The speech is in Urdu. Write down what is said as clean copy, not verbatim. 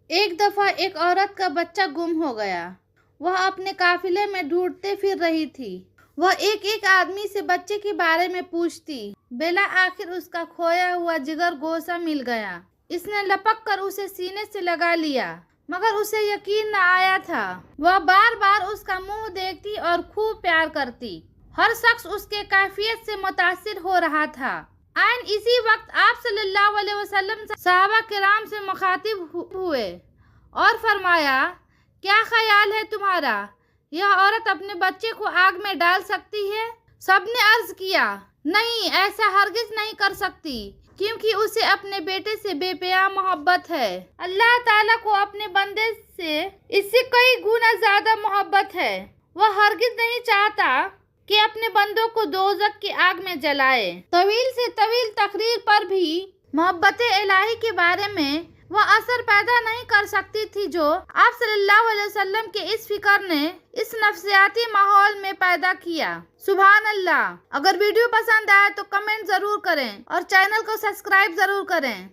ایک دفعہ ایک عورت کا بچہ گم ہو گیا۔ وہ اپنے قافلے میں ڈھونڈتے پھر رہی تھی۔ وہ ایک آدمی سے بچے کے بارے میں پوچھتی۔ بالآخر اس کا کھویا ہوا جگر گوشہ مل گیا۔ اس نے لپک کر اسے سینے سے لگا لیا، مگر اسے یقین نہ آیا تھا۔ وہ بار بار اس کا منہ دیکھتی اور خوب پیار کرتی۔ ہر شخص اس کے کیفیت سے متاثر ہو رہا تھا۔ عین اسی وقت آپ صلی اللہ علیہ وسلم صحابہ کرام سے مخاطب ہوئے اور فرمایا، کیا خیال ہے تمہارا؟ یہ عورت اپنے بچے کو آگ میں ڈال سکتی ہے؟ سب نے عرض کیا، نہیں، ایسا ہرگز نہیں کر سکتی، کیونکہ اسے اپنے بیٹے سے بے پناہ محبت ہے۔ اللہ تعالیٰ کو اپنے بندے سے اس سے کئی گنا زیادہ محبت ہے۔ وہ ہرگز نہیں چاہتا کہ اپنے بندوں کو دوزخ کی آگ میں جلائے۔ طویل سے طویل تقریر پر بھی محبت الہی کے بارے میں وہ اثر پیدا نہیں کر سکتی تھی جو آپ صلی اللہ علیہ وسلم کے اس فکر نے اس نفسیاتی ماحول میں پیدا کیا۔ سبحان اللہ۔ اگر ویڈیو پسند آئے تو کمنٹ ضرور کریں اور چینل کو سبسکرائب ضرور کریں۔